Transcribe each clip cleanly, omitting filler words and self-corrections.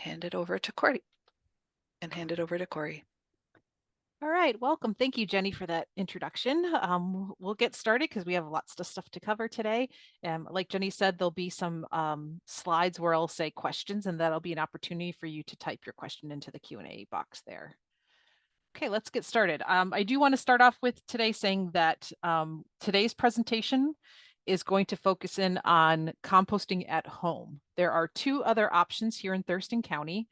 hand it over to Corey and hand it over to Corey. All right, welcome. Thank you, Jenny, for that introduction. We'll get started because we have lots of stuff to cover today. Like Jenny said, there'll be some slides where I'll say questions, and that'll be an opportunity for you to type your question into the Q&A box there. Okay, let's get started. I do want to start off with today saying that today's presentation is going to focus in on composting at home. There are two other options here in Thurston County.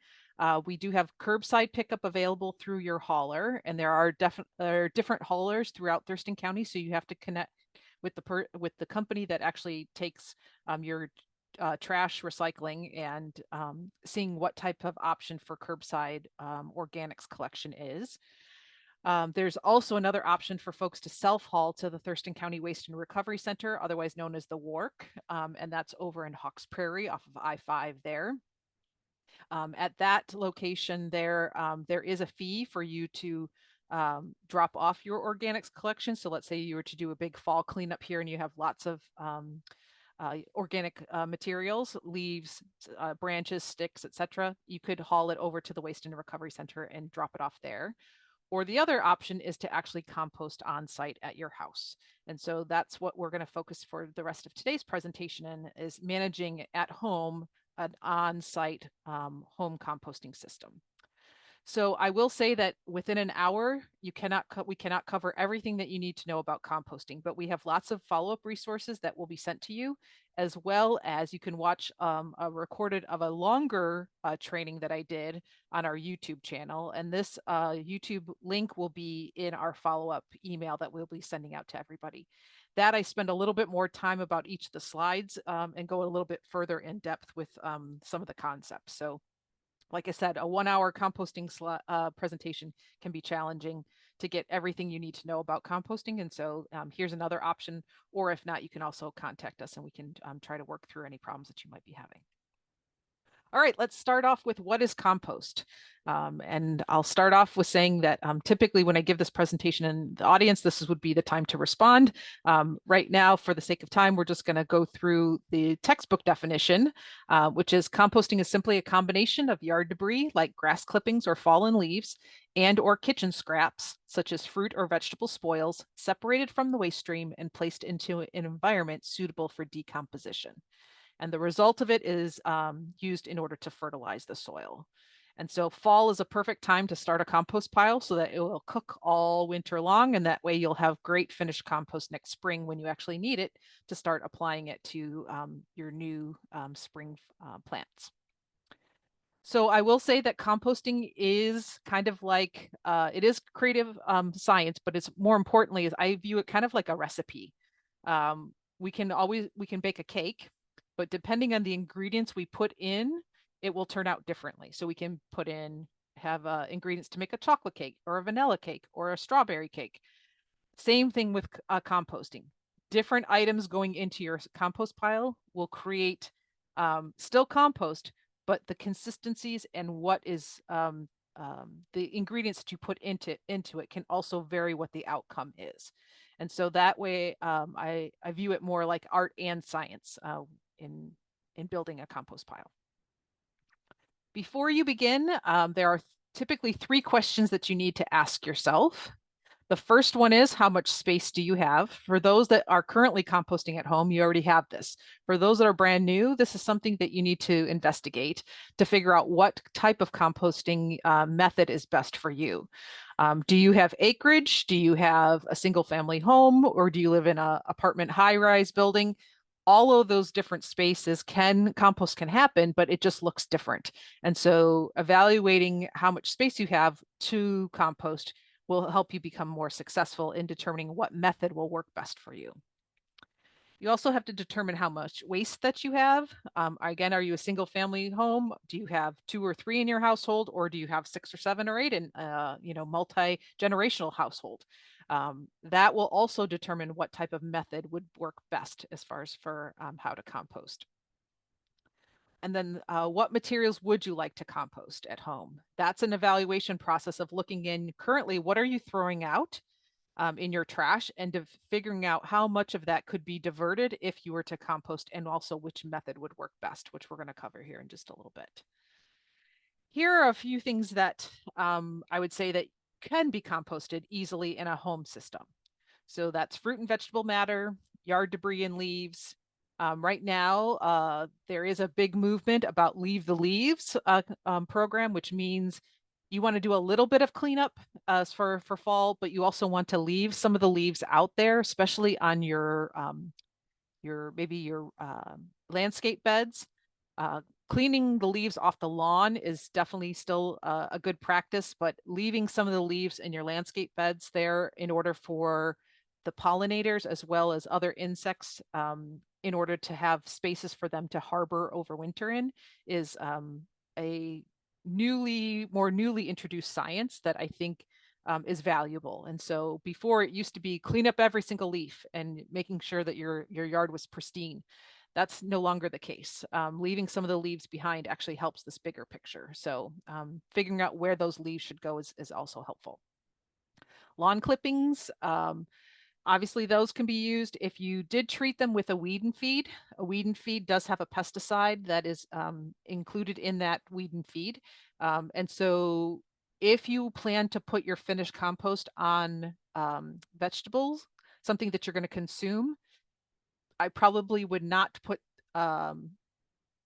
We do have curbside pickup available through your hauler, and there are different haulers throughout Thurston County, so you have to connect with the company that actually takes your trash recycling and seeing what type of option for curbside organics collection is. There's also another option for folks to self-haul to the Thurston County Waste and Recovery Center, otherwise known as the WARC, and that's over in Hawks Prairie off of I-5 there. At that location there, there is a fee for you to drop off your organics collection. So let's say you were to do a big fall cleanup here and you have lots of organic materials, leaves, branches, sticks, etc. You could haul it over to the Waste and Recovery Center and drop it off there. Or the other option is to actually compost on site at your house. And so that's what we're going to focus for the rest of today's presentation in, is managing at home an on-site home composting system. So I will say that within an hour, we cannot cover everything that you need to know about composting, but we have lots of follow-up resources that will be sent to you, as well as you can watch a recorded of a longer training that I did on our YouTube channel. And this YouTube link will be in our follow-up email that we'll be sending out to everybody. That I spend a little bit more time about each of the slides and go a little bit further in depth with some of the concepts. So like I said, a 1 hour composting presentation can be challenging to get everything you need to know about composting. And so here's another option, or if not, you can also contact us and we can try to work through any problems that you might be having. All right, let's start off with what is compost. And I'll start off with saying that typically when I give this presentation in the audience, this would be the time to respond. Right now, for the sake of time, we're just going to go through the textbook definition, which is composting is simply a combination of yard debris like grass clippings or fallen leaves and or kitchen scraps, such as fruit or vegetable spoils, separated from the waste stream and placed into an environment suitable for decomposition. And the result of it is used in order to fertilize the soil. And so fall is a perfect time to start a compost pile so that it will cook all winter long. And that way you'll have great finished compost next spring when you actually need it to start applying it to your new spring plants. So I will say that composting is kind of like, it is creative science, but it's more importantly, is I view it kind of like a recipe. We can bake a cake, but depending on the ingredients we put in, it will turn out differently. So we can have ingredients to make a chocolate cake or a vanilla cake or a strawberry cake. Same thing with composting. Different items going into your compost pile will create still compost, but the consistencies and what is the ingredients that you put into it can also vary what the outcome is. And so that way I view it more like art and science in building a compost pile. Before you begin, there are typically 3 questions that you need to ask yourself. The first one is, how much space do you have? For those that are currently composting at home, you already have this. For those that are brand new, this is something that you need to investigate to figure out what type of composting method is best for you. Do you have acreage? Do you have a single family home? Or do you live in an apartment high-rise building? All of those different spaces compost can happen, but it just looks different. And so evaluating how much space you have to compost will help you become more successful in determining what method will work best for you. You also have to determine how much waste that you have. Again, are you a single family home? Do you have 2 or 3 in your household, or do you have 6 or 7 or 8 in multi-generational household? That will also determine what type of method would work best as far as for how to compost. And then what materials would you like to compost at home? That's an evaluation process of looking in currently, what are you throwing out in your trash, and figuring out how much of that could be diverted if you were to compost, and also which method would work best, which we're going to cover here in just a little bit. Here are a few things that I would say that can be composted easily in a home system. So that's fruit and vegetable matter, yard debris and leaves. Right now, there is a big movement about Leave the Leaves program, which means you want to do a little bit of cleanup for fall, but you also want to leave some of the leaves out there, especially on your maybe your landscape beds. Uh, Cleaning the leaves off the lawn is definitely still a good practice, but leaving some of the leaves in your landscape beds there in order for the pollinators as well as other insects in order to have spaces for them to harbor overwinter in is a more newly introduced science that I think is valuable. And so before it used to be clean up every single leaf and making sure that your yard was pristine. That's no longer the case. Leaving some of the leaves behind actually helps this bigger picture. So figuring out where those leaves should go is also helpful. Lawn clippings, obviously those can be used if you did treat them with a weed and feed. A weed and feed does have a pesticide that is included in that weed and feed. And so if you plan to put your finished compost on vegetables, something that you're going to consume, I probably would not put um,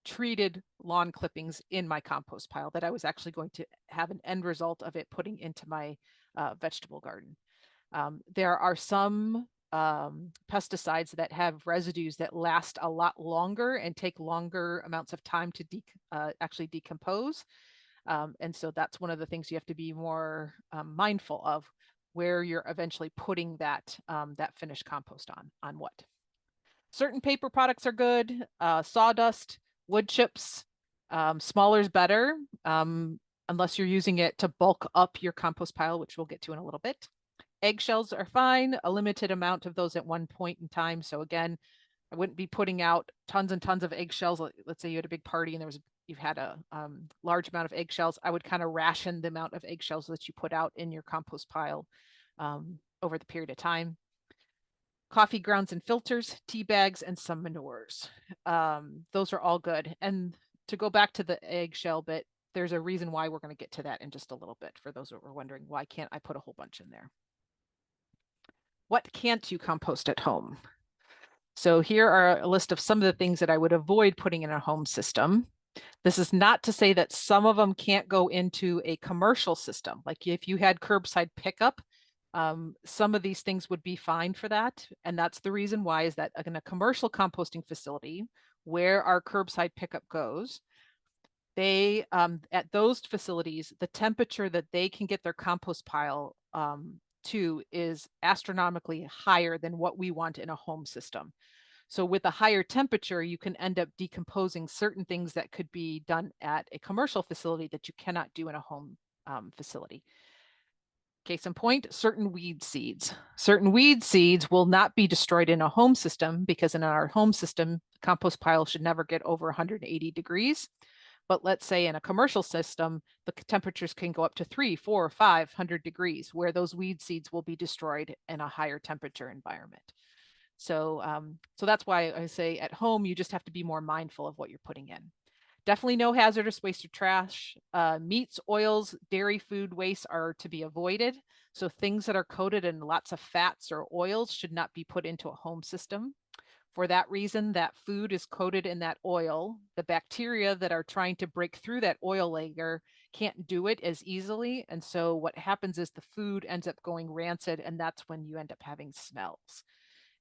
treated lawn clippings in my compost pile, that I was actually going to have an end result of it putting into my vegetable garden. There are some pesticides that have residues that last a lot longer and take longer amounts of time to actually decompose. And so that's one of the things you have to be more mindful of, where you're eventually putting that finished compost on what. Certain paper products are good. Sawdust, wood chips, smaller is better, unless you're using it to bulk up your compost pile, which we'll get to in a little bit. Eggshells are fine, a limited amount of those at one point in time. So again, I wouldn't be putting out tons and tons of eggshells. Let's say you had a big party and you've had a large amount of eggshells. I would kind of ration the amount of eggshells that you put out in your compost pile over the period of time. Coffee grounds and filters, tea bags, and some manures. Those are all good. And to go back to the eggshell bit, there's a reason why we're going to get to that in just a little bit, for those that were wondering, why can't I put a whole bunch in there? What can't you compost at home? So here are a list of some of the things that I would avoid putting in a home system. This is not to say that some of them can't go into a commercial system. Like if you had curbside pickup, some of these things would be fine for that. And that's the reason why, is that in a commercial composting facility where our curbside pickup goes, they at those facilities, the temperature that they can get their compost pile to is astronomically higher than what we want in a home system. So with a higher temperature, you can end up decomposing certain things that could be done at a commercial facility that you cannot do in a home facility. Case in point, certain weed seeds. Certain weed seeds will not be destroyed in a home system, because in our home system, the compost pile should never get over 180 degrees. But let's say in a commercial system, the temperatures can go up to 3, 4, 500 degrees, where those weed seeds will be destroyed in a higher temperature environment. So, so that's why I say at home, you just have to be more mindful of what you're putting in. Definitely no hazardous waste or trash. Meats, oils, dairy food waste are to be avoided. So things that are coated in lots of fats or oils should not be put into a home system. For that reason, that food is coated in that oil. The bacteria that are trying to break through that oil layer can't do it as easily. And so what happens is the food ends up going rancid, and that's when you end up having smells.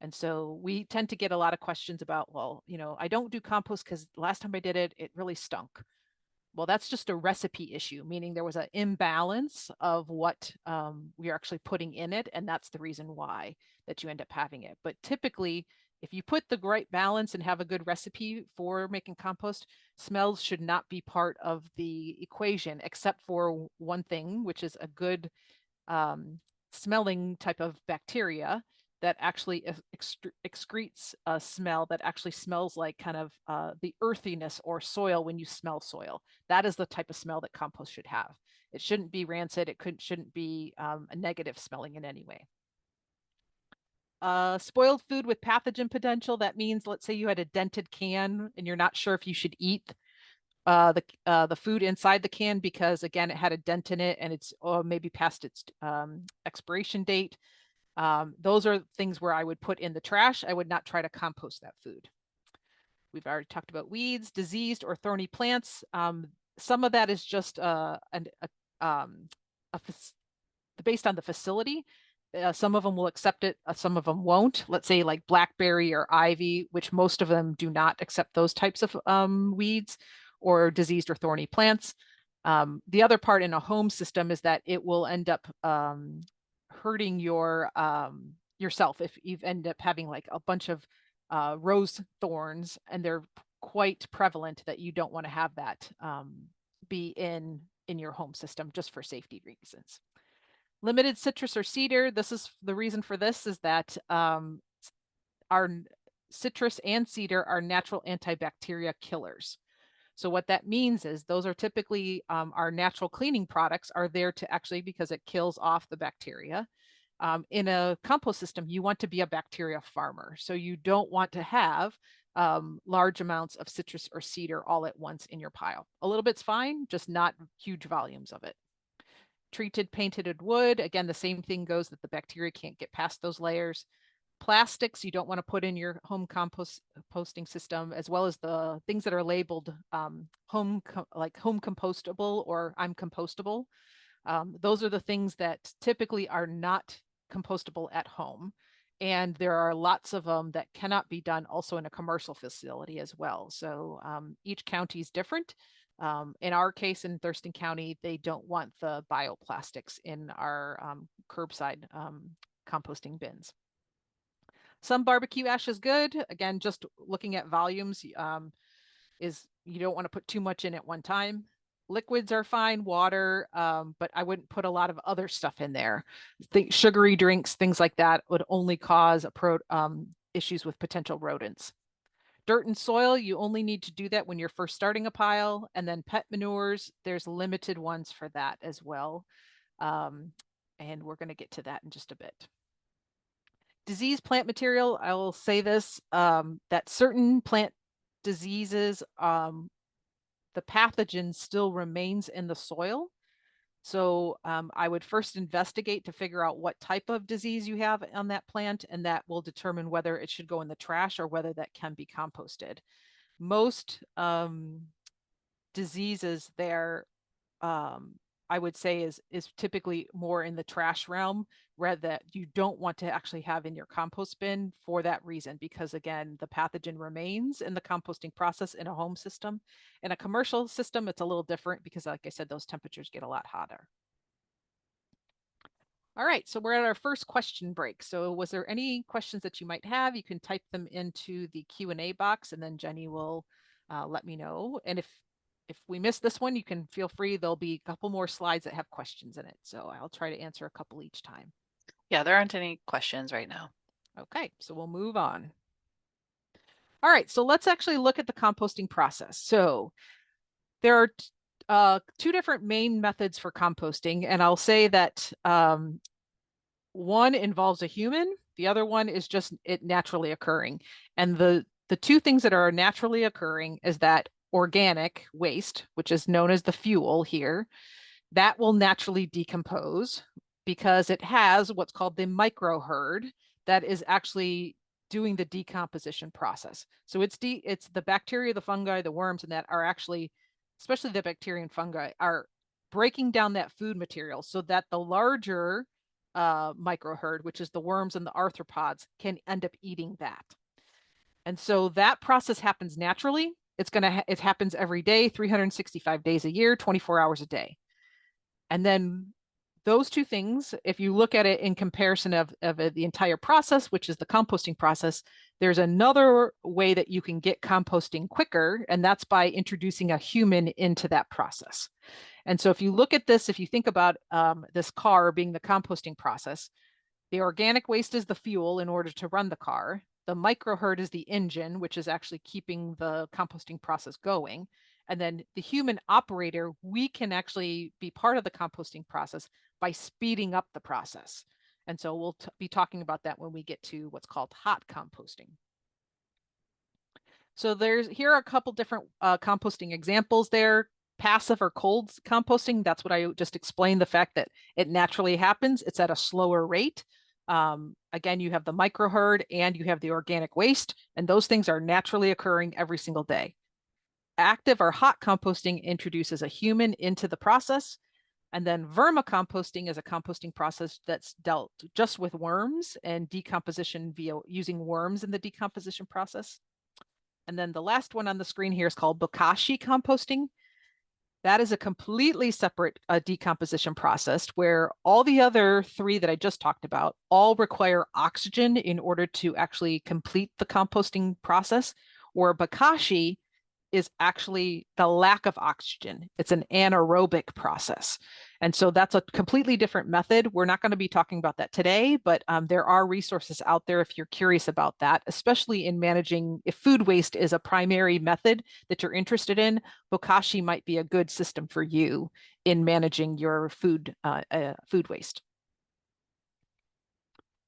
And so we tend to get a lot of questions about, well, I don't do compost because last time I did it, it really stunk. Well, that's just a recipe issue, meaning there was an imbalance of what we are actually putting in it. And that's the reason why that you end up having it. But typically, if you put the right balance and have a good recipe for making compost, smells should not be part of the equation, except for one thing, which is a good smelling type of bacteria that actually excretes a smell that actually smells like kind of the earthiness or soil when you smell soil. That is the type of smell that compost should have. It shouldn't be rancid. It shouldn't be a negative smelling in any way. Spoiled food with pathogen potential. That means, let's say you had a dented can and you're not sure if you should eat the food inside the can because again, it had a dent in it and it's maybe past its expiration date. Those are things where I would put in the trash. I would not try to compost that food. We've already talked about weeds, diseased or thorny plants. Some of that is just based on the facility. Some of them will accept it, some of them won't. Let's say like blackberry or ivy, which most of them do not accept those types of weeds or diseased or thorny plants. The other part in a home system is that it will end up hurting yourself if you end up having like a bunch of rose thorns and they're quite prevalent, that you don't want to have that be in your home system just for safety reasons. Limited citrus or cedar. This is the reason for this is that our citrus and cedar are natural antibacteria killers. So what that means is those are typically our natural cleaning products are there to actually, because it kills off the bacteria. In a compost system, you want to be a bacteria farmer. So you don't want to have large amounts of citrus or cedar all at once in your pile. A little bit's fine, just not huge volumes of it. Treated painted wood, again, the same thing goes, that the bacteria can't get past those layers. Plastics you don't want to put in your home composting system, as well as the things that are labeled home compostable or I'm compostable. Those are the things that typically are not compostable at home. And there are lots of them that cannot be done also in a commercial facility as well. So each county is different. In our case, in Thurston County, they don't want the bioplastics in our curbside composting bins. Some barbecue ash is good. Again, just looking at volumes is you don't want to put too much in at one time. Liquids are fine, water, but I wouldn't put a lot of other stuff in there. Sugary drinks, things like that would only cause issues with potential rodents. Dirt and soil, you only need to do that when you're first starting a pile. And then pet manures, there's limited ones for that as well. And we're going to get to that in just a bit. Disease plant material, I will say this, that certain plant diseases, the pathogen still remains in the soil. So I would first investigate to figure out what type of disease you have on that plant, and that will determine whether it should go in the trash or whether that can be composted. Most diseases there, I would say is typically more in the trash realm, rather that you don't want to actually have in your compost bin for that reason, because again, the pathogen remains in the composting process in a home system. In a commercial system, it's a little different because like I said, those temperatures get a lot hotter. All right, so we're at our first question break. So was there any questions that you might have? You can type them into the Q&A box and then Jenny will let me know. And if we miss this one, you can feel free. There'll be a couple more slides that have questions in it. So I'll try to answer a couple each time. Yeah, there aren't any questions right now. Okay, so we'll move on. All right, so let's actually look at the composting process. So there are two different main methods for composting, and I'll say that one involves a human, the other one is just it naturally occurring. And the two things that are naturally occurring is that organic waste, which is known as the fuel here, that will naturally decompose because it has what's called the microherd that is actually doing the decomposition process. So it's the bacteria, the fungi, the worms, and that are actually, especially the bacteria and fungi, are breaking down that food material so that the larger microherd, which is the worms and the arthropods, can end up eating that. And so that process happens naturally. It happens every day, 365 days a year, 24 hours a day. And then those two things, if you look at it in comparison of the entire process, which is the composting process, there's another way that you can get composting quicker, and that's by introducing a human into that process. And so if you look at this, if you think about this car being the composting process, the organic waste is the fuel in order to run the car. The microherd is the engine, which is actually keeping the composting process going. And then the human operator, we can actually be part of the composting process by speeding up the process. And so we'll be talking about that when we get to what's called hot composting. So here are a couple different composting examples there. Passive or cold composting, that's what I just explained, the fact that it naturally happens. It's at a slower rate. Again, you have the microherd and you have the organic waste, and those things are naturally occurring every single day. Active or hot composting introduces a human into the process. And then vermicomposting is a composting process that's dealt just with worms and decomposition via using worms in the decomposition process. And then the last one on the screen here is called bokashi composting. That is a completely separate decomposition process where all the other three that I just talked about all require oxygen in order to actually complete the composting process, where bokashi is actually the lack of oxygen. It's an anaerobic process. And so that's a completely different method. We're not going to be talking about that today, but there are resources out there if you're curious about that, especially in managing, if food waste is a primary method that you're interested in, bokashi might be a good system for you in managing your food waste.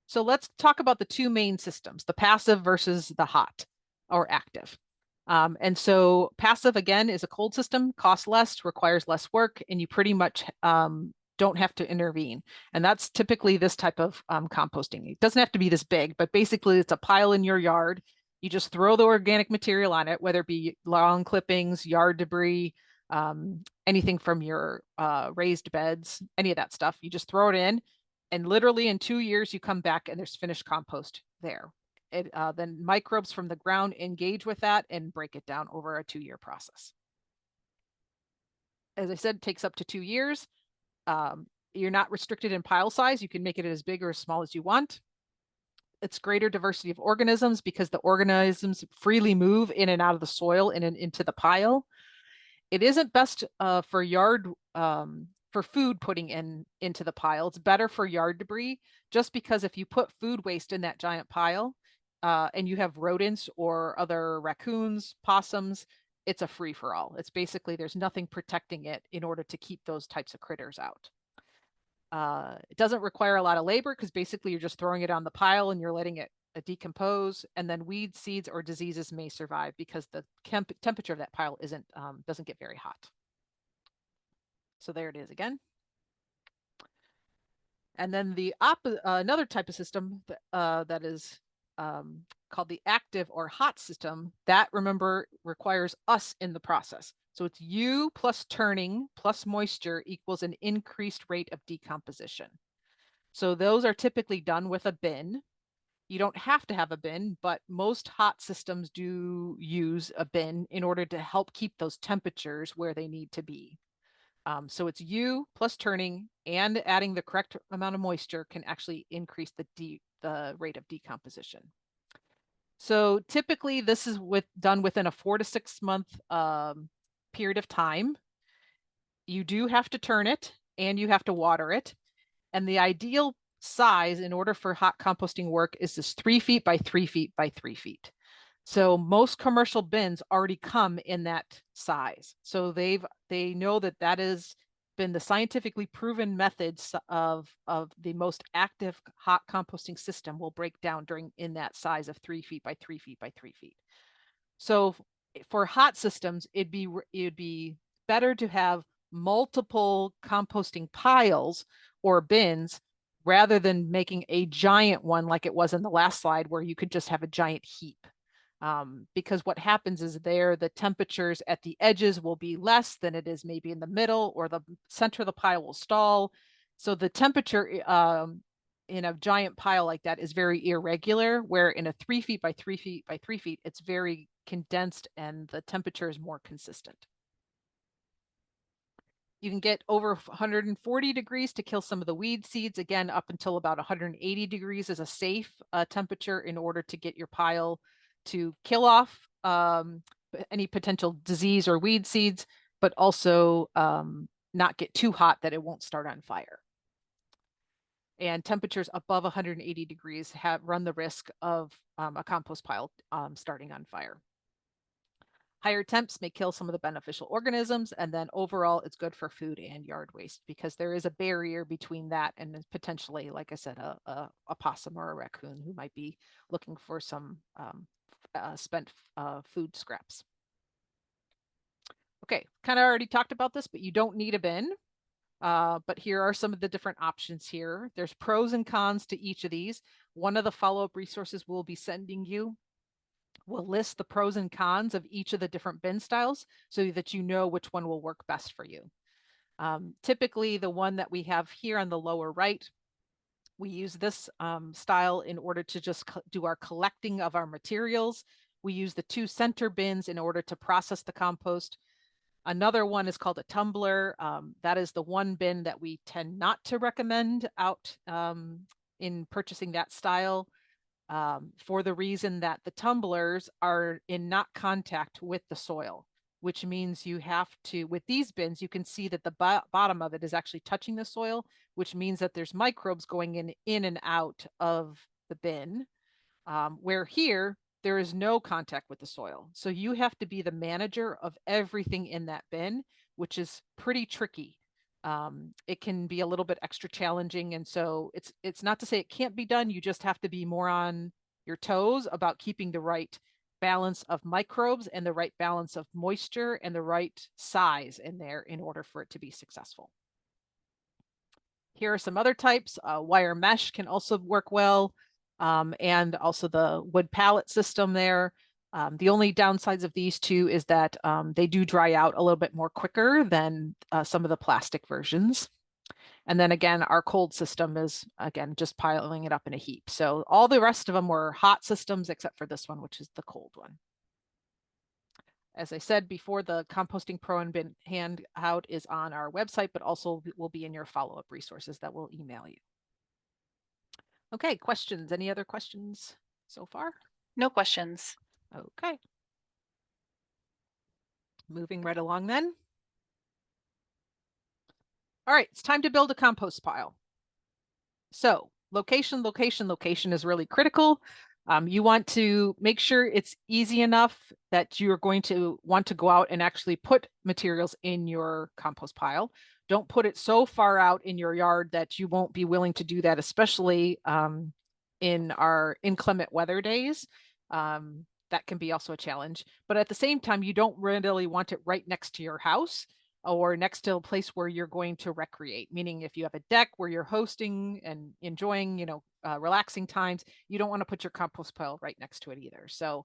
So let's talk about the two main systems, the passive versus the hot or active. And so passive, again, is a cold system, costs less, requires less work, and you pretty much don't have to intervene. And that's typically this type of composting. It doesn't have to be this big, but basically it's a pile in your yard. You just throw the organic material on it, whether it be lawn clippings, yard debris, anything from your raised beds, any of that stuff. You just throw it in, and literally in 2 years, you come back and there's finished compost there. Then microbes from the ground engage with that and break it down over a 2-year process. As I said, it takes up to 2 years. You're not restricted in pile size. You can make it as big or as small as you want. It's greater diversity of organisms because the organisms freely move in and out of the soil and into the pile. It isn't best for yard for food putting into the pile. It's better for yard debris, just because if you put food waste in that giant pile and you have rodents or other raccoons, possums, it's a free for all. It's basically there's nothing protecting it in order to keep those types of critters out. It doesn't require a lot of labor because basically you're just throwing it on the pile and you're letting it decompose, and then weeds, seeds, or diseases may survive because the temperature of that pile doesn't get very hot. So there it is again. And then the another type of system that is called the active or hot system, that, remember, requires us in the process. So it's you plus turning plus moisture equals an increased rate of decomposition. So those are typically done with a bin. You don't have to have a bin, but most hot systems do use a bin in order to help keep those temperatures where they need to be. So it's you plus turning and adding the correct amount of moisture can actually increase the rate of decomposition. So typically this is done within a 4 to 6 month period of time. You do have to turn it and you have to water it. And the ideal size in order for hot composting work is this 3 feet by 3 feet by 3 feet. So most commercial bins already come in that size. So they know that that has been the scientifically proven methods of the most active hot composting system will break down in that size of 3 feet by 3 feet by 3 feet. So for hot systems, it'd be better to have multiple composting piles or bins rather than making a giant one like it was in the last slide where you could just have a giant heap. Because what happens is the temperatures at the edges will be less than it is maybe in the middle, or the center of the pile will stall. So the temperature in a giant pile like that is very irregular, where in a 3 feet by 3 feet by 3 feet, it's very condensed and the temperature is more consistent. You can get over 140 degrees to kill some of the weed seeds. Again, up until about 180 degrees is a safe temperature in order to get your pile to kill off any potential disease or weed seeds, but also not get too hot that it won't start on fire. And temperatures above 180 degrees run the risk of a compost pile starting on fire. Higher temps may kill some of the beneficial organisms, and then overall it's good for food and yard waste because there is a barrier between that and potentially, like I said, a possum or a raccoon who might be looking for some spent food scraps. Okay, kind of already talked about this, but you don't need a bin. But here are some of the different options here. There's pros and cons to each of these. One of the follow-up resources we'll be sending you will list the pros and cons of each of the different bin styles so that you know which one will work best for you. Typically, the one that we have here on the lower right, we use this style in order to just do our collecting of our materials. We use the 2 center bins in order to process the compost. Another one is called a tumbler. That is the one bin that we tend not to recommend out in purchasing that style, for the reason that the tumblers are in not contact with the soil, which means you have to, with these bins, you can see that the bottom of it is actually touching the soil, which means that there's microbes going in and out of the bin, where here, there is no contact with the soil. So you have to be the manager of everything in that bin, which is pretty tricky. It can be a little bit extra challenging. And so it's not to say it can't be done. You just have to be more on your toes about keeping the right balance of microbes and the right balance of moisture and the right size in there in order for it to be successful. Here are some other types. Wire mesh can also work well. And also the wood pallet system there. The only downsides of these two is that they do dry out a little bit more quicker than some of the plastic versions. And then again, our cold system is, again, just piling it up in a heap. So all the rest of them were hot systems, except for this one, which is the cold one. As I said before, the Composting Pro and Bin handout is on our website, but also will be in your follow-up resources that we'll email you. Okay, questions? Any other questions so far? No questions. Okay. Moving right along then. All right, it's time to build a compost pile. So location, location, location is really critical. You want to make sure it's easy enough that you're going to want to go out and actually put materials in your compost pile. Don't put it so far out in your yard that you won't be willing to do that, especially in our inclement weather days. That can be also a challenge. But at the same time, you don't really want it right next to your house or next to a place where you're going to recreate, meaning if you have a deck where you're hosting and enjoying, relaxing times, you don't want to put your compost pile right next to it either. So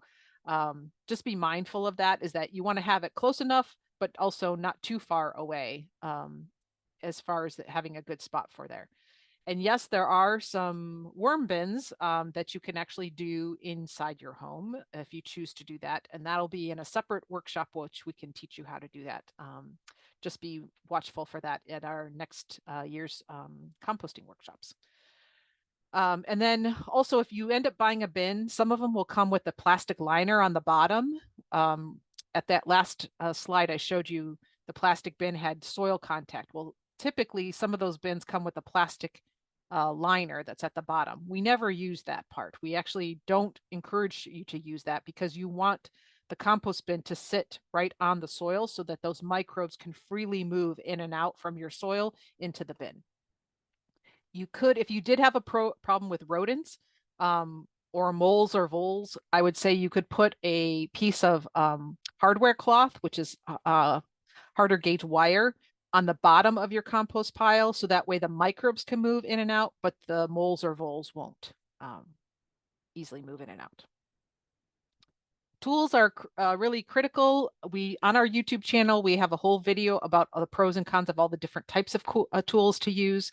just be mindful of that, is that you want to have it close enough, but also not too far away as far as having a good spot for there. And yes, there are some worm bins that you can actually do inside your home if you choose to do that. And that'll be in a separate workshop, which we can teach you how to do that. Just be watchful for that at our next year's composting workshops. And then also, if you end up buying a bin, some of them will come with a plastic liner on the bottom. At that last slide, I showed you the plastic bin had soil contact. Well, typically, some of those bins come with a plastic liner that's at the bottom. We never use that part. We actually don't encourage you to use that because you want the compost bin to sit right on the soil so that those microbes can freely move in and out from your soil into the bin. You could, if you did have a problem with rodents or moles or voles, I would say you could put a piece of hardware cloth, which is harder gauge wire, on the bottom of your compost pile, so that way the microbes can move in and out, but the moles or voles won't easily move in and out. Tools are really critical. On our YouTube channel, we have a whole video about the pros and cons of all the different types of tools to use.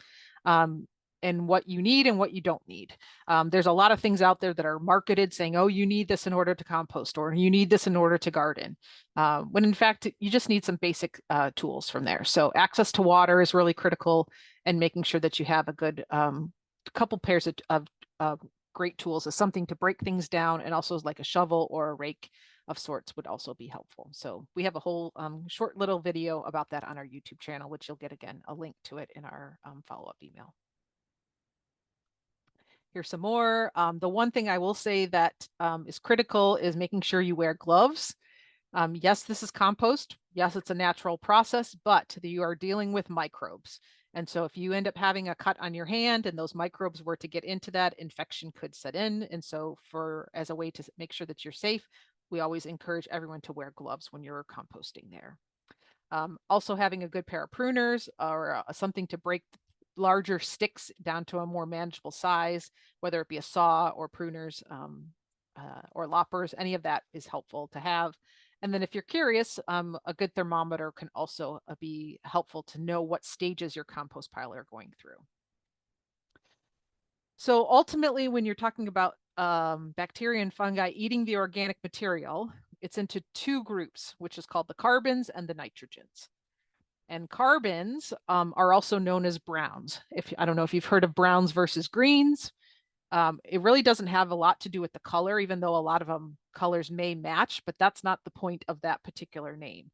And what you need and what you don't need. There's a lot of things out there that are marketed saying, oh, you need this in order to compost, or you need this in order to garden. When in fact, you just need some basic tools from there. So access to water is really critical, and making sure that you have a good couple pairs of great tools is something to break things down, and also like a shovel or a rake of sorts would also be helpful. So we have a whole short little video about that on our YouTube channel, which you'll get, again, a link to it in our follow-up email. Here's some more. The one thing I will say that is critical is making sure you wear gloves. Yes, this is compost. Yes, it's a natural process, but you are dealing with microbes. And so if you end up having a cut on your hand and those microbes were to get into that, infection could set in. And so as a way to make sure that you're safe, we always encourage everyone to wear gloves when you're composting there. Also having a good pair of pruners or something to break larger sticks down to a more manageable size, whether it be a saw or pruners or loppers, any of that is helpful to have. And then if you're curious, a good thermometer can also be helpful to know what stages your compost pile are going through. So ultimately, when you're talking about bacteria and fungi eating the organic material, it's into two groups, which is called the carbons and the nitrogens. And carbons are also known as browns. I don't know if you've heard of browns versus greens. It really doesn't have a lot to do with the color, even though a lot of them colors may match, but that's not the point of that particular name.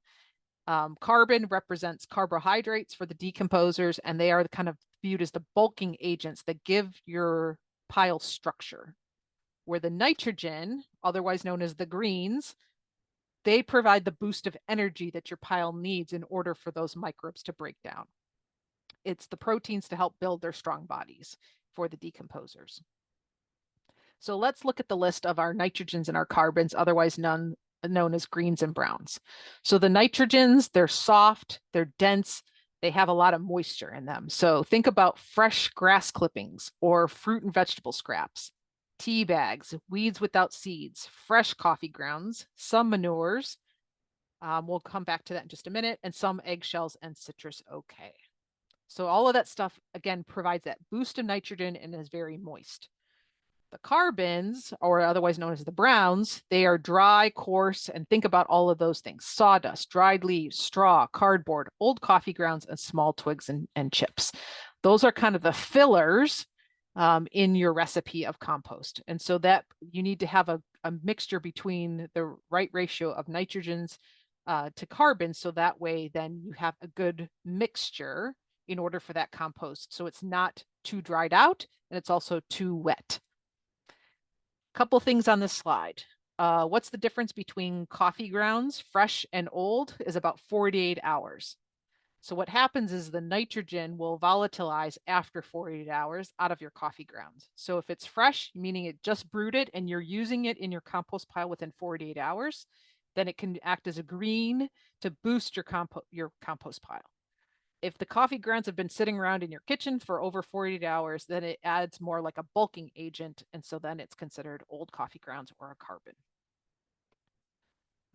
Carbon represents carbohydrates for the decomposers, and they are kind of viewed as the bulking agents that give your pile structure. Where the nitrogen, otherwise known as the greens, they provide the boost of energy that your pile needs in order for those microbes to break down. It's the proteins to help build their strong bodies for the decomposers. So let's look at the list of our nitrogens and our carbons, otherwise known as greens and browns. So the nitrogens, they're soft, they're dense, they have a lot of moisture in them. So think about fresh grass clippings or fruit and vegetable scraps, tea bags, weeds without seeds, fresh coffee grounds, some manures. We'll come back to that in just a minute, and some eggshells and citrus okay. So all of that stuff, again, provides that boost of nitrogen and is very moist. The carbons, or otherwise known as the browns, they are dry, coarse, and think about all of those things: sawdust, dried leaves, straw, cardboard, old coffee grounds, and small twigs and chips. Those are kind of the fillers in your recipe of compost. And so that you need to have a mixture between the right ratio of nitrogens to carbons. So that way, then you have a good mixture in order for that compost. So it's not too dried out and it's also too wet. Couple things on this slide. What's the difference between coffee grounds, fresh and old, is about 48 hours. So what happens is the nitrogen will volatilize after 48 hours out of your coffee grounds. So if it's fresh, meaning it just brewed it and you're using it in your compost pile within 48 hours, then it can act as a green to boost your compost pile. If the coffee grounds have been sitting around in your kitchen for over 48 hours, then it adds more like a bulking agent. And so then it's considered old coffee grounds or a carbon.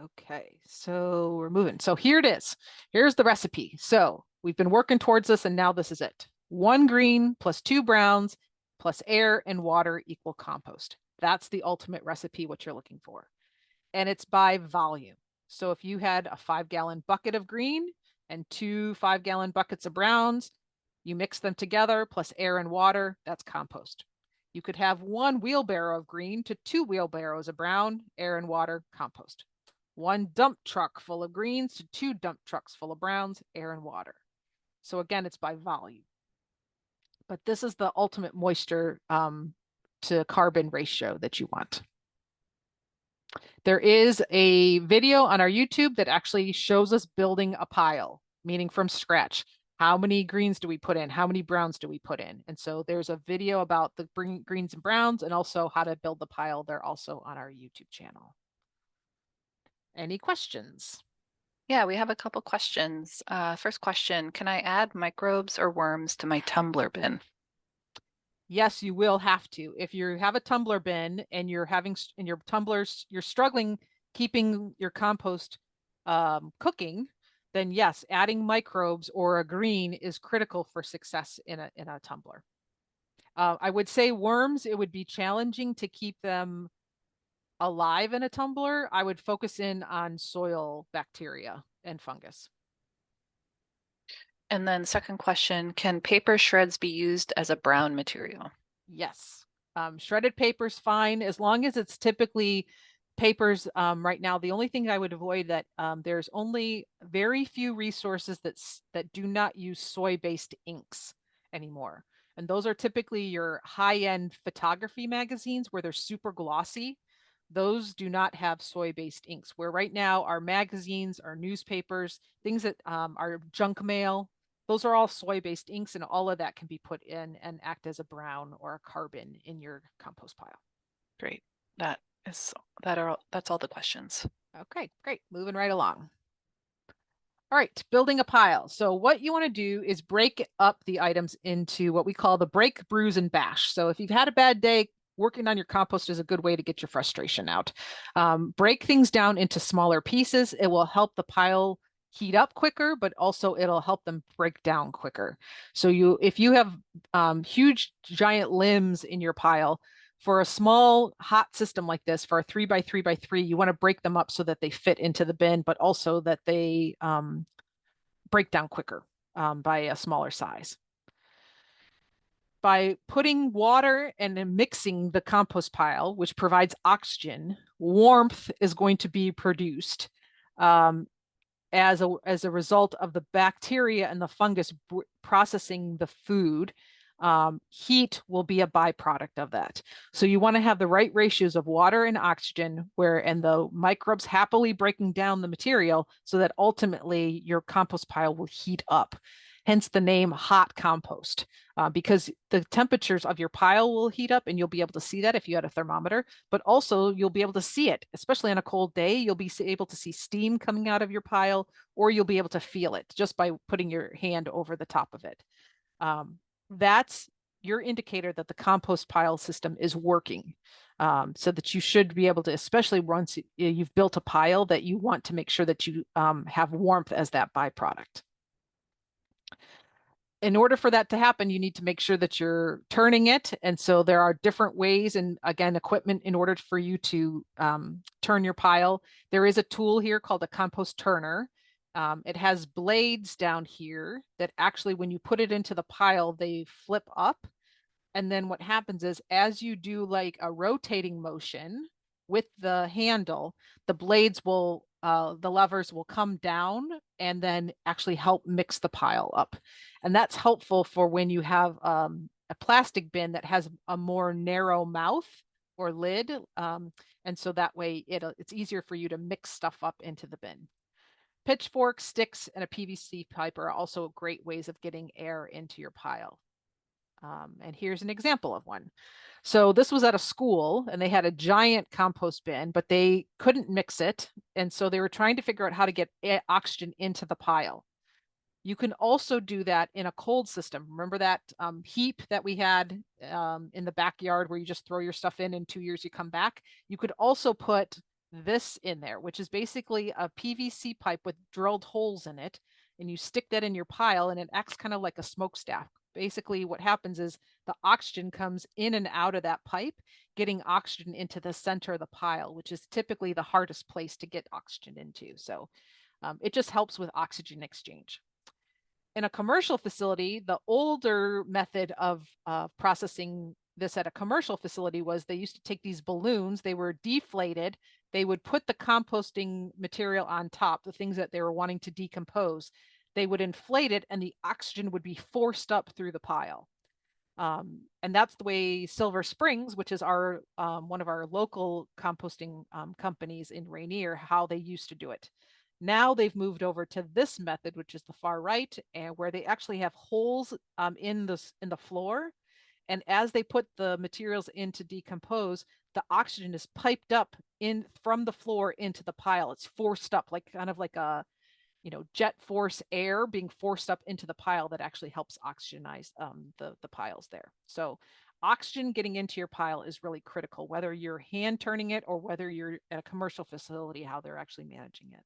Okay, so we're moving. So here it is. Here's the recipe. So we've been working towards this, and now this is it. 1 green plus 2 browns plus air and water equal compost. That's the ultimate recipe, what you're looking for. And it's by volume. So if you had a 5-gallon bucket of green and 2 5-gallon buckets of browns, you mix them together plus air and water, that's compost. You could have 1 wheelbarrow of green to 2 wheelbarrows of brown, air and water, compost. 1 dump truck full of greens to 2 dump trucks full of browns, air and water. So again, it's by volume. But this is the ultimate moisture to carbon ratio that you want. There is a video on our YouTube that actually shows us building a pile, meaning from scratch. How many greens do we put in? How many browns do we put in? And so there's a video about the greens and browns and also how to build the pile. They're also on our YouTube channel. Any questions? Yeah, we have a couple questions. First question, can I add microbes or worms to my tumbler bin? Yes, you will have to. If you have a tumbler bin and you're having in your tumblers, you're struggling keeping your compost cooking, then yes, adding microbes or a green is critical for success in a tumbler. I would say worms, it would be challenging to keep them alive in a tumbler. I would focus in on soil bacteria and fungus. And then second question, can paper shreds be used as a brown material? Yes. Shredded paper's fine as long as it's typically papers. Right now, the only thing I would avoid that there's only very few resources that do not use soy-based inks anymore. And those are typically your high-end photography magazines where they're super glossy. Those do not have soy-based inks, where right now our magazines, our newspapers, things that are junk mail, those are all soy-based inks, and all of that can be put in and act as a brown or a carbon in your compost pile. Great. That's all the questions. Okay, great. Moving right along. All right, building a pile. So what you want to do is break up the items into what we call the break, bruise, and bash. So if you've had a bad day, working on your compost is a good way to get your frustration out. Break things down into smaller pieces. It will help the pile heat up quicker, but also it'll help them break down quicker. So if you have huge, giant limbs in your pile, for a small hot system like this, for a 3x3x3, you want to break them up so that they fit into the bin, but also that they break down quicker by a smaller size. By putting water and then mixing the compost pile, which provides oxygen, warmth is going to be produced as a result of the bacteria and the fungus processing the food. Heat will be a byproduct of that. So you want to have the right ratios of water and oxygen and the microbes happily breaking down the material so that ultimately your compost pile will heat up. Hence the name hot compost, because the temperatures of your pile will heat up, and you'll be able to see that if you had a thermometer, but also you'll be able to see it, especially on a cold day. You'll be able to see steam coming out of your pile, or you'll be able to feel it just by putting your hand over the top of it. That's your indicator that the compost pile system is working. So that you should be able to, especially once you've built a pile, that you want to make sure that you have warmth as that byproduct. In order for that to happen, you need to make sure that you're turning it. And so there are different ways and, again, equipment in order for you to turn your pile. There is a tool here called a compost turner. It has blades down here that actually, when you put it into the pile, they flip up. And then what happens is, as you do like a rotating motion with the handle, the blades will, the levers will come down and then actually help mix the pile up. And that's helpful for when you have a plastic bin that has a more narrow mouth or lid. And so that way it's easier for you to mix stuff up into the bin. Pitchforks, sticks, and a PVC pipe are also great ways of getting air into your pile. And here's an example of one. So this was at a school, and they had a giant compost bin, but they couldn't mix it. And so they were trying to figure out how to get oxygen into the pile. You can also do that in a cold system. Remember that heap that we had in the backyard where you just throw your stuff in 2 years you come back? You could also put this in there, which is basically a PVC pipe with drilled holes in it. And you stick that in your pile, and it acts kind of like a smokestack. Basically, what happens is the oxygen comes in and out of that pipe, getting oxygen into the center of the pile, which is typically the hardest place to get oxygen into. So it just helps with oxygen exchange. In a commercial facility, the older method of processing this at a commercial facility was they used to take these balloons, they were deflated, they would put the composting material on top, the things that they were wanting to decompose. They would inflate it, and the oxygen would be forced up through the pile. And that's the way Silver Springs, which is our one of our local composting companies in Rainier, how they used to do it. Now they've moved over to this method, which is the far right, and where they actually have holes in the floor. And as they put the materials in to decompose, the oxygen is piped up in from the floor into the pile. It's forced up, like kind of like a jet force air being forced up into the pile that actually helps oxygenize the piles there. So oxygen getting into your pile is really critical, whether you're hand turning it or whether you're at a commercial facility, how they're actually managing it.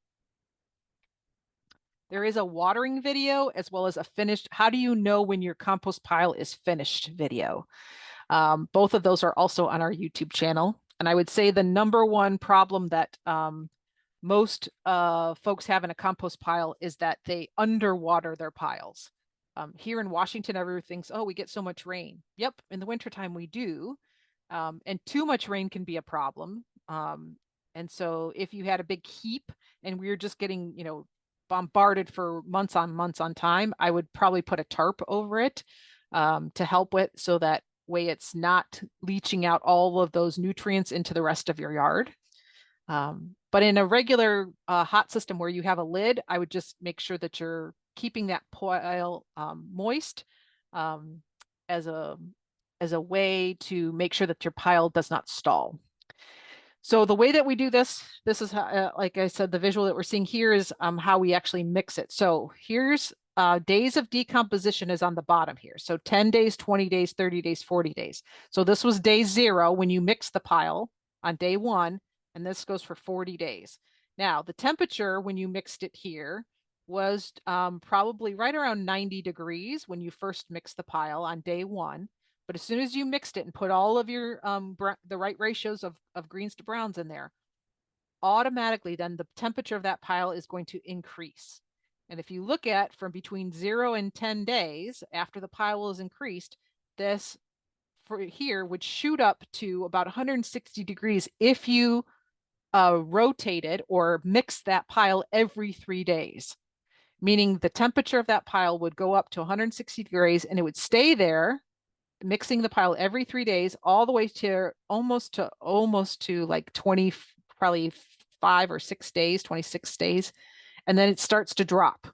There is a watering video as well as a finished, how do you know when your compost pile is finished video. Both of those are also on our YouTube channel. And I would say the number one problem that most folks have in a compost pile is that they underwater their piles. Here in Washington, everyone thinks, oh, we get so much rain. Yep, in the wintertime we do. And too much rain can be a problem. And so if you had a big heap and we were just getting, bombarded for months on time, I would probably put a tarp over it to help with, so that way it's not leaching out all of those nutrients into the rest of your yard. But in a regular hot system where you have a lid, I would just make sure that you're keeping that pile moist um, as a way to make sure that your pile does not stall. So the way that we do this is how, like I said, the visual that we're seeing here is how we actually mix it. So here's days of decomposition is on the bottom here. So 10 days, 20 days, 30 days, 40 days. So this was day 0 when you mix the pile on day 1, and this goes for 40 days. Now, the temperature when you mixed it here was probably right around 90 degrees when you first mixed the pile on day 1. But as soon as you mixed it and put all of your the right ratios of greens to browns in there, automatically then the temperature of that pile is going to increase. And if you look at from between 0 and 10 days after the pile is increased, this for here would shoot up to about 160 degrees if you rotated or mixed that pile every 3 days, meaning the temperature of that pile would go up to 160 degrees and it would stay there, mixing the pile every 3 days, all the way to almost to like 20, probably 5 or 6 days, 26 days. And then it starts to drop.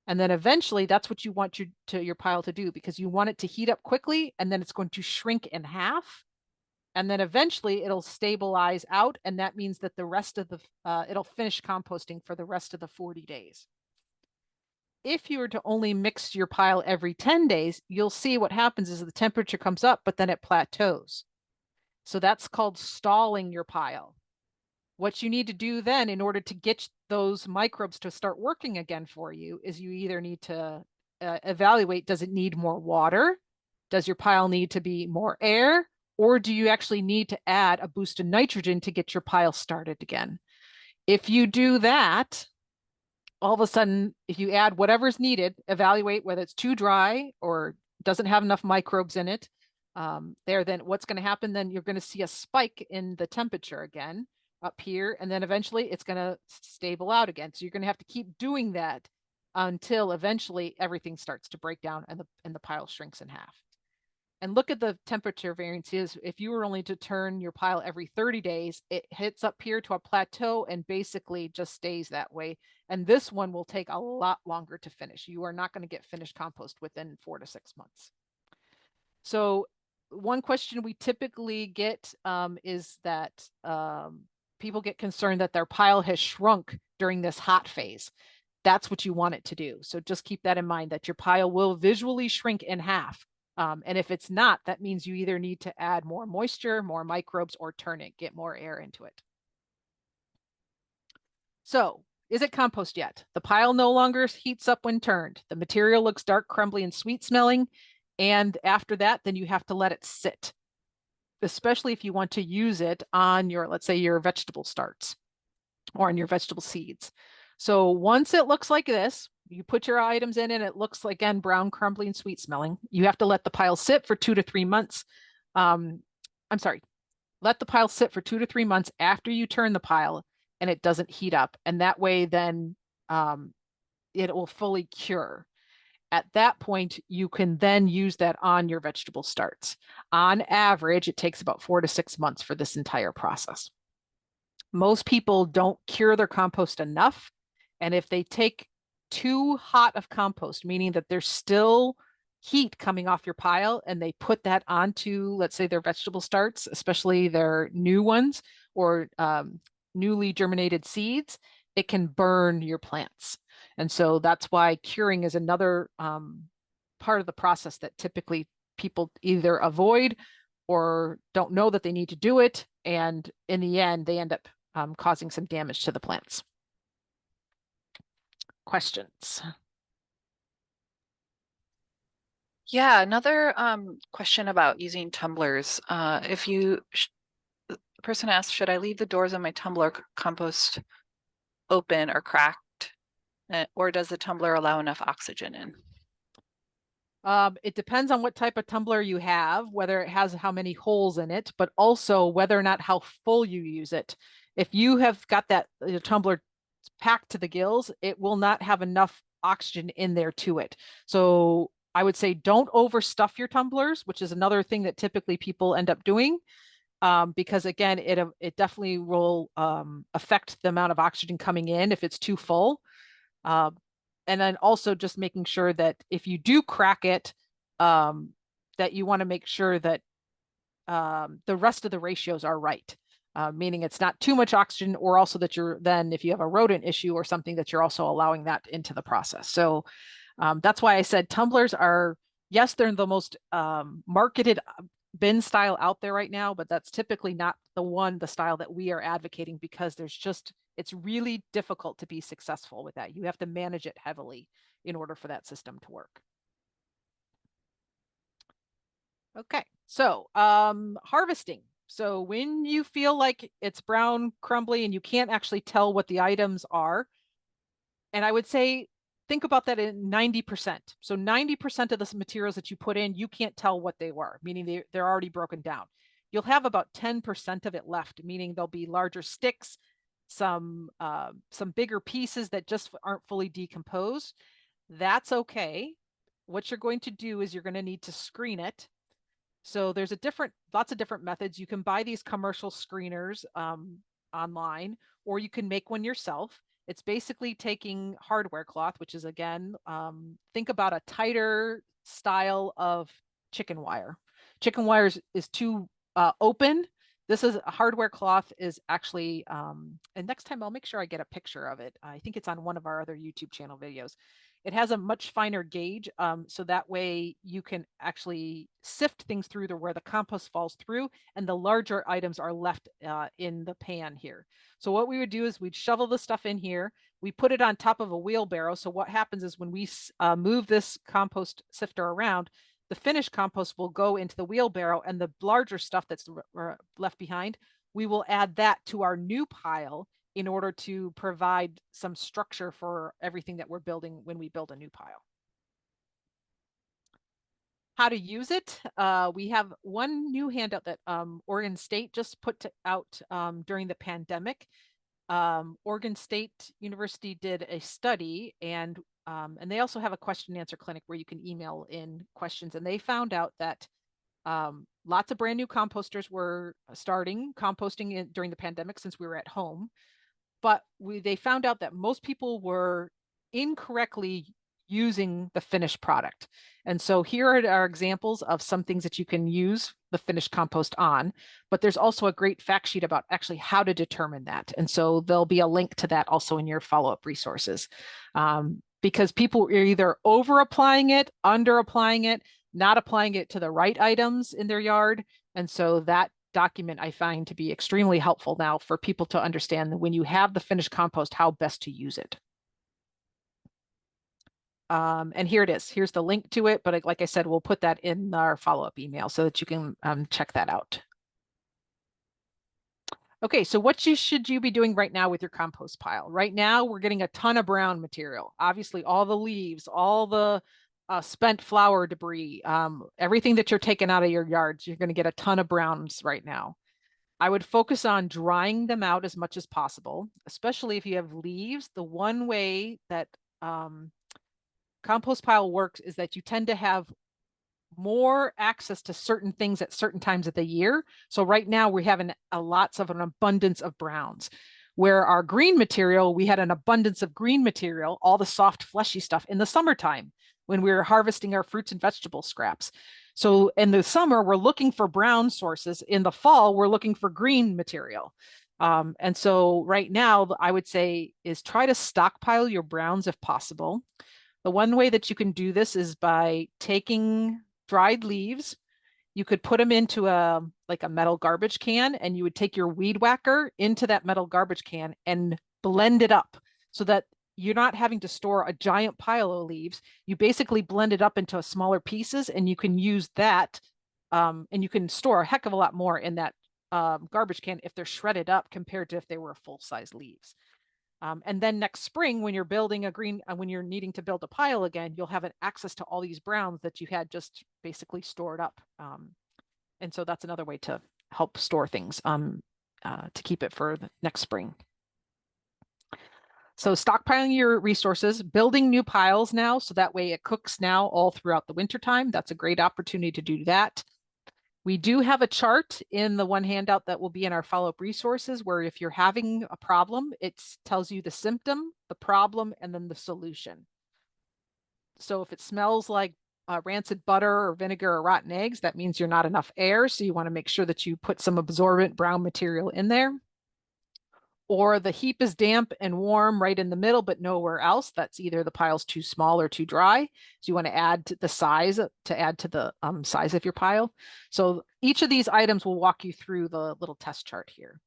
And then eventually that's what you want your pile to do, because you want it to heat up quickly, and then it's going to shrink in half. And then eventually it'll stabilize out. And that means that the rest of the, it'll finish composting for the rest of the 40 days. If you were to only mix your pile every 10 days, you'll see what happens is the temperature comes up, but then it plateaus. So that's called stalling your pile. What you need to do then in order to get those microbes to start working again for you is you either need to evaluate, does it need more water? Does your pile need to be more air? Or do you actually need to add a boost of nitrogen to get your pile started again? If you do that, all of a sudden, if you add whatever's needed, evaluate whether it's too dry or doesn't have enough microbes in it, then what's going to happen? Then you're going to see a spike in the temperature again up here, and then eventually it's going to stable out again. So you're going to have to keep doing that until eventually everything starts to break down and the pile shrinks in half. And look at the temperature variances. If you were only to turn your pile every 30 days, it hits up here to a plateau and basically just stays that way. And this one will take a lot longer to finish. You are not going to get finished compost within 4 to 6 months. So one question we typically get is that people get concerned that their pile has shrunk during this hot phase. That's what you want it to do. So just keep that in mind, that your pile will visually shrink in half. And if it's not, that means you either need to add more moisture, more microbes, or turn it, get more air into it. So is it compost yet? The pile no longer heats up when turned. The material looks dark, crumbly, and sweet smelling. And after that, then you have to let it sit, especially if you want to use it on your, let's say, your vegetable starts or on your vegetable seeds. So once it looks like this, you put your items in and it looks like, again, brown, crumbly, and sweet smelling. You have to let the pile sit for 2 to 3 months. Let the pile sit for 2 to 3 months after you turn the pile and it doesn't heat up. And that way then it will fully cure. At that point, you can then use that on your vegetable starts. On average, it takes about 4 to 6 months for this entire process. Most people don't cure their compost enough. And if they take too hot of compost, meaning that there's still heat coming off your pile, and they put that onto, let's say, their vegetable starts, especially their new ones or newly germinated seeds, it can burn your plants. And so that's why curing is another part of the process that typically people either avoid or don't know that they need to do it. And in the end, they end up causing some damage to the plants. Questions? Yeah, another question about using tumblers. The person asked, should I leave the doors on my tumbler compost open or cracked, or does the tumbler allow enough oxygen in? It depends on what type of tumbler you have, whether it has how many holes in it, but also whether or not how full you use it. If you have got that tumbler packed to the gills, it will not have enough oxygen in there to it. So I would say don't overstuff your tumblers, which is another thing that typically people end up doing, because again, it definitely will affect the amount of oxygen coming in if it's too full. And then also just making sure that if you do crack it, that you want to make sure that the rest of the ratios are right. Meaning it's not too much oxygen, or also that you're then, if you have a rodent issue or something, that you're also allowing that into the process. So that's why I said tumblers are, yes, they're the most marketed bin style out there right now, but that's typically not the style that we are advocating, because it's really difficult to be successful with that. You have to manage it heavily in order for that system to work. Okay, so harvesting. So when you feel like it's brown, crumbly, and you can't actually tell what the items are, and I would say think about that in 90%. So 90% of the materials that you put in, you can't tell what they were, meaning they're already broken down. You'll have about 10% of it left, meaning there'll be larger sticks, some bigger pieces that just aren't fully decomposed. That's okay. What you're going to do is you're going to need to screen it. So there's lots of different methods. You can buy these commercial screeners online, or you can make one yourself. It's basically taking hardware cloth, which is, again, think about a tighter style of chicken wire. Chicken wire is too open. This is a hardware cloth is actually, and next time I'll make sure I get a picture of it. I think it's on one of our other YouTube channel videos. It has a much finer gauge, so that way you can actually sift things through where the compost falls through, and the larger items are left in the pan here. So what we would do is we'd shovel the stuff in here. We put it on top of a wheelbarrow. So what happens is when we move this compost sifter around, the finished compost will go into the wheelbarrow, and the larger stuff that's left behind, we will add that to our new pile in order to provide some structure for everything that we're building when we build a new pile. How to use it. We have one new handout that Oregon State just put out during the pandemic. Oregon State University did a study, and they also have a question and answer clinic where you can email in questions. And they found out that lots of brand new composters were starting composting during the pandemic, since we were at home. But they found out that most people were incorrectly using the finished product. And so here are examples of some things that you can use the finished compost on, but there's also a great fact sheet about actually how to determine that. And so there'll be a link to that also in your follow-up resources, because people are either over applying it, under applying it, not applying it to the right items in their yard. And so that document I find to be extremely helpful now for people to understand that when you have the finished compost, how best to use it. And here it is. Here's the link to it. But like I said, we'll put that in our follow-up email so that you can check that out. Okay, so what should you be doing right now with your compost pile? Right now, we're getting a ton of brown material. Obviously, all the leaves, all the spent flower debris, everything that you're taking out of your yards, you're going to get a ton of browns right now. I would focus on drying them out as much as possible, especially if you have leaves. The one way that compost pile works is that you tend to have more access to certain things at certain times of the year. So right now we have lots of an abundance of browns, where our green material, we had an abundance of green material, all the soft fleshy stuff in the summertime when we were harvesting our fruits and vegetable scraps. So in the summer, we're looking for brown sources. In the fall, we're looking for green material. And so right now, I would say is try to stockpile your browns if possible. The one way that you can do this is by taking dried leaves. You could put them into a metal garbage can, and you would take your weed whacker into that metal garbage can and blend it up so that you're not having to store a giant pile of leaves. You basically blend it up into smaller pieces, and you can use that, and you can store a heck of a lot more in that garbage can if they're shredded up compared to if they were full-size leaves. And then next spring, when you're building when you're needing to build a pile again, you'll have access to all these browns that you had just basically stored up. And so that's another way to help store things to keep it for the next spring. So stockpiling your resources, building new piles now, so that way it cooks now all throughout the wintertime. That's a great opportunity to do that. We do have a chart in the one handout that will be in our follow-up resources, where if you're having a problem, it tells you the symptom, the problem, and then the solution. So if it smells like rancid butter or vinegar or rotten eggs, that means you're not enough air. So you want to make sure that you put some absorbent brown material in there. Or the heap is damp and warm right in the middle, but nowhere else. That's either the pile's too small or too dry. So you want to add to the size to add to the size of your pile. So each of these items will walk you through the little test chart here.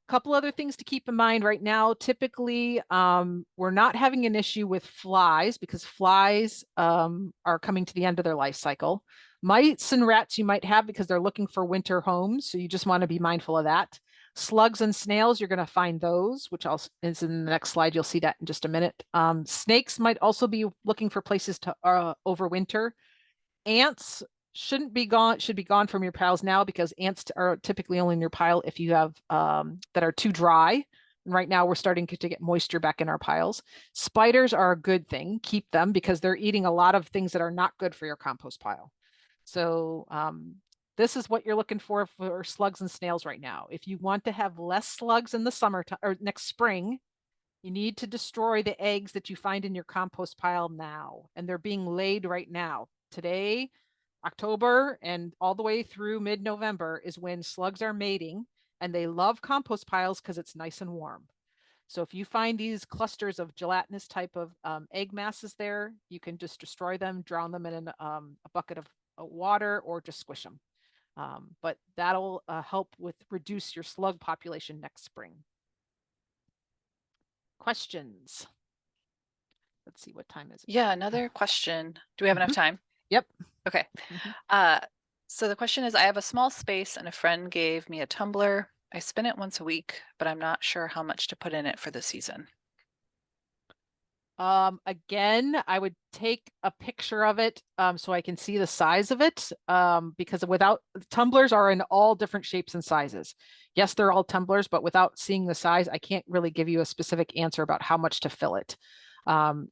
Couple other things to keep in mind right now. Typically, we're not having an issue with flies because flies are coming to the end of their life cycle. Mice and rats you might have because they're looking for winter homes. So you just want to be mindful of that. Slugs and snails, you're going to find those, which is in the next slide. You'll see that in just a minute. Snakes might also be looking for places to overwinter. Ants should be gone from your piles now because ants are typically only in your pile if you have that are too dry. And right now we're starting to get moisture back in our piles. Spiders are a good thing. Keep them because they're eating a lot of things that are not good for your compost pile. So this is what you're looking for slugs and snails right now. If you want to have less slugs in the summer or next spring, you need to destroy the eggs that you find in your compost pile now. And they're being laid right now. Today, October, and all the way through mid-November is when slugs are mating, and they love compost piles because it's nice and warm. So if you find these clusters of gelatinous type of egg masses there, you can just destroy them, drown them in a bucket of water, or just squish them. But that'll help with reduce your slug population next spring. Questions? Let's see, what time is it? Yeah, another question. Do we have enough time? Yep. Okay. Uh, so the question is, I have a small space and a friend gave me a tumbler. I spin it once a week, but I'm not sure how much to put in it for the season. Again, I would take a picture of it so I can see the size of it because without tumblers are in all different shapes and sizes. Yes, they're all tumblers, but without seeing the size, I can't really give you a specific answer about how much to fill it.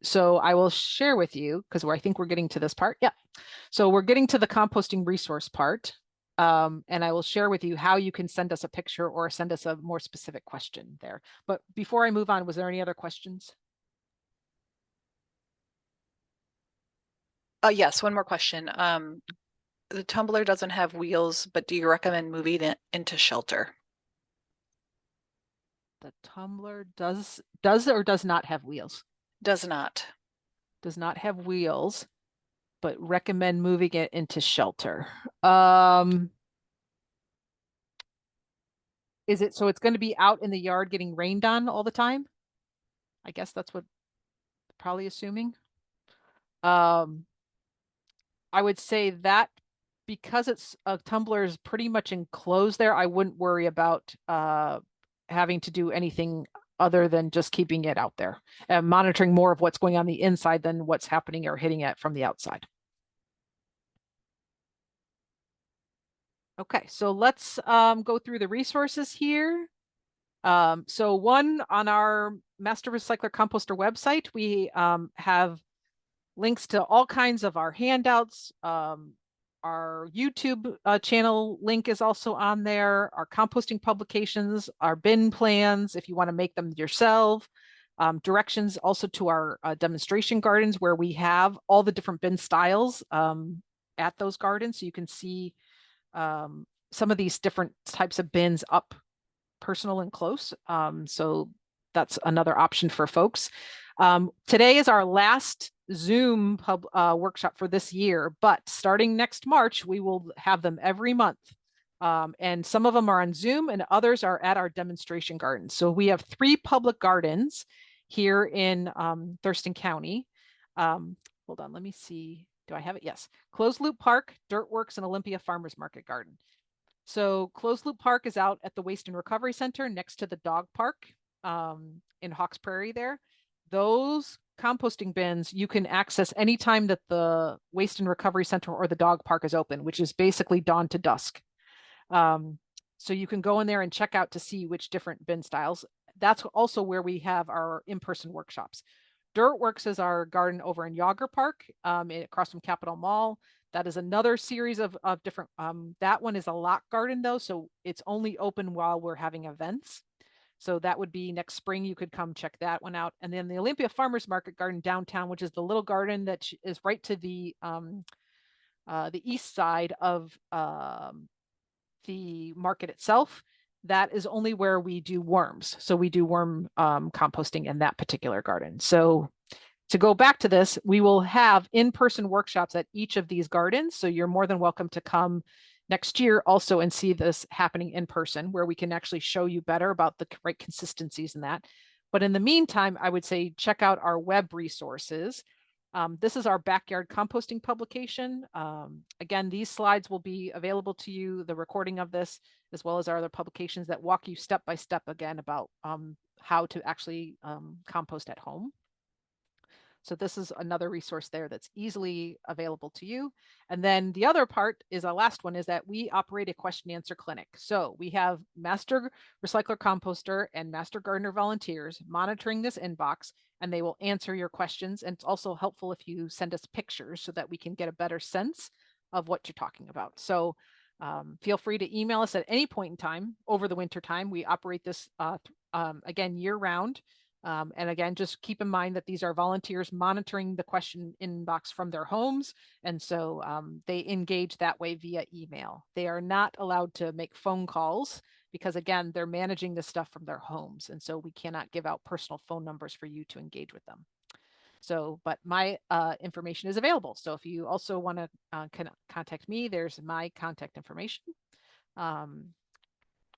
So I will share with you because I think we're getting to this part. Yeah. So we're getting to the composting resource part. And I will share with you how you can send us a picture or send us a more specific question there. But before I move on, was there any other questions? Yes, one more question. The tumbler doesn't have wheels, but do you recommend moving it into shelter? The tumbler does or does not have wheels. Does not. Does not have wheels, but recommend moving it into shelter. Is it so it's going to be out in the yard getting rained on all the time? I guess that's what probably assuming. Um, I would say that because it's a tumbler is pretty much enclosed there, I wouldn't worry about having to do anything other than just keeping it out there and monitoring more of what's going on the inside than what's happening or hitting it from the outside. Okay, so let's go through the resources here. So one on our Master Recycler Composter website, we have links to all kinds of our handouts. Our YouTube channel link is also on there. Our composting publications, our bin plans, if you want to make them yourself. Directions also to our demonstration gardens where we have all the different bin styles at those gardens. So you can see some of these different types of bins up personal and close. So that's another option for folks. Today is our last Zoom workshop for this year, but starting next March, we will have them every month. And some of them are on Zoom and others are at our demonstration gardens. So we have 3 public gardens here in Thurston County. Hold on, let me see. Do I have it? Yes. Closed Loop Park, Dirtworks, and Olympia Farmers Market Garden. So Closed Loop Park is out at the Waste and Recovery Center next to the dog park in Hawks Prairie there. Those composting bins you can access anytime that the Waste and Recovery Center or the dog park is open, which is basically dawn to dusk. So you can go in there and check out to see which different bin styles. That's also where we have our in-person workshops. Dirtworks is our garden over in Yager Park across from Capitol Mall. That is another series of different, that one is a lock garden though, so it's only open while we're having events. So that would be next spring. You could come check that one out. And then the Olympia Farmers Market Garden downtown, which is the little garden that is right to the east side of the market itself. That is only where we do worms. So we do worm composting in that particular garden. So to go back to this, we will have in-person workshops at each of these gardens. So you're more than welcome to come next year also and see this happening in person, where we can actually show you better about the right consistencies in that. But in the meantime, I would say check out our web resources. This is our backyard composting publication. Again, these slides will be available to you, the recording of this, as well as our other publications that walk you step by step again about how to actually compost at home. So this is another resource there that's easily available to you. And then the other part is our last one, is that we operate a question and answer clinic. So we have master recycler composter and master gardener volunteers monitoring this inbox, and they will answer your questions. And it's also helpful if you send us pictures so that we can get a better sense of what you're talking about. So feel free to email us at any point in time over the winter time. We operate this again year round. And again, just keep in mind that these are volunteers monitoring the question inbox from their homes. And so they engage that way via email. They are not allowed to make phone calls because, again, they're managing this stuff from their homes. And so we cannot give out personal phone numbers for you to engage with them. So, but my information is available. So if you also want to contact me, there's my contact information.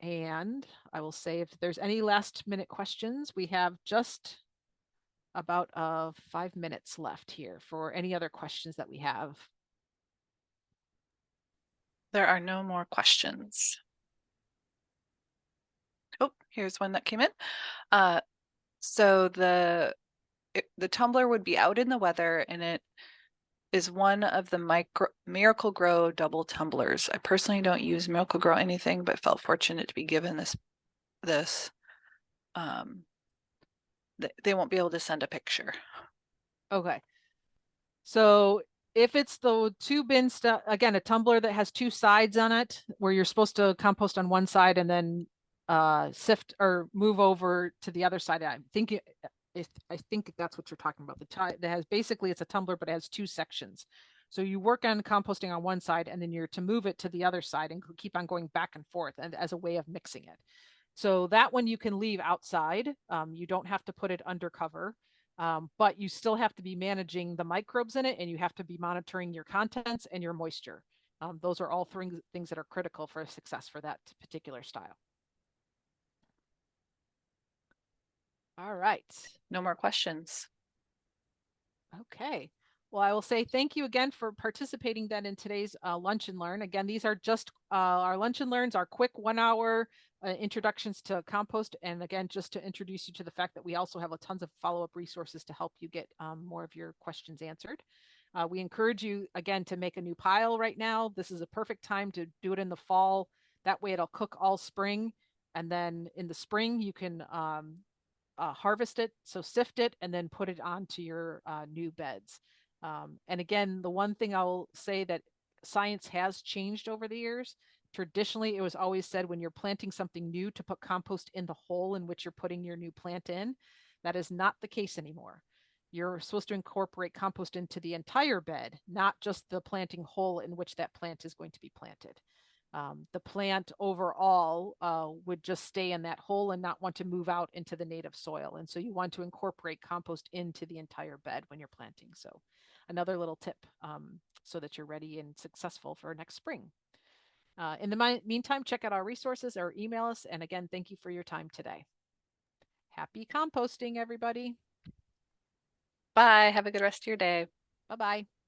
And I will say if there's any last minute questions, we have just about 5 minutes left here for any other questions that we have. There are no more questions. Oh, here's one that came in. So the tumbler would be out in the weather, and it is one of the Miracle Grow double tumblers. I personally don't use Miracle Grow anything, but felt fortunate to be given this. They won't be able to send a picture. Okay. So if it's the two bin stuff, again, a tumbler that has two sides on it, where you're supposed to compost on one side and then sift or move over to the other side. I think that's what you're talking about. That has basically, it's a tumbler, but it has two sections. So you work on composting on one side, and then you're to move it to the other side and keep on going back and forth, and as a way of mixing it. So that one you can leave outside. You don't have to put it under cover. But you still have to be managing the microbes in it, and you have to be monitoring your contents and your moisture. Those are all things that are critical for success for that particular style. All right. No more questions. Okay. Well, I will say thank you again for participating then in today's Lunch and Learn. Again, these are just our Lunch and Learns, our quick 1 hour introductions to compost. And again, just to introduce you to the fact that we also have tons of follow-up resources to help you get more of your questions answered. We encourage you, again, to make a new pile right now. This is a perfect time to do it in the fall. That way it'll cook all spring. And then in the spring, you can harvest it, so sift it, and then put it onto your new beds. And again, the one thing I'll say that science has changed over the years. Traditionally, it was always said when you're planting something new to put compost in the hole in which you're putting your new plant in. That is not the case anymore. You're supposed to incorporate compost into the entire bed, not just the planting hole in which that plant is going to be planted. The plant overall would just stay in that hole and not want to move out into the native soil. And so you want to incorporate compost into the entire bed when you're planting. So another little tip so that you're ready and successful for next spring. In the meantime, check out our resources or email us. And again, thank you for your time today. Happy composting, everybody. Bye. Have a good rest of your day. Bye-bye.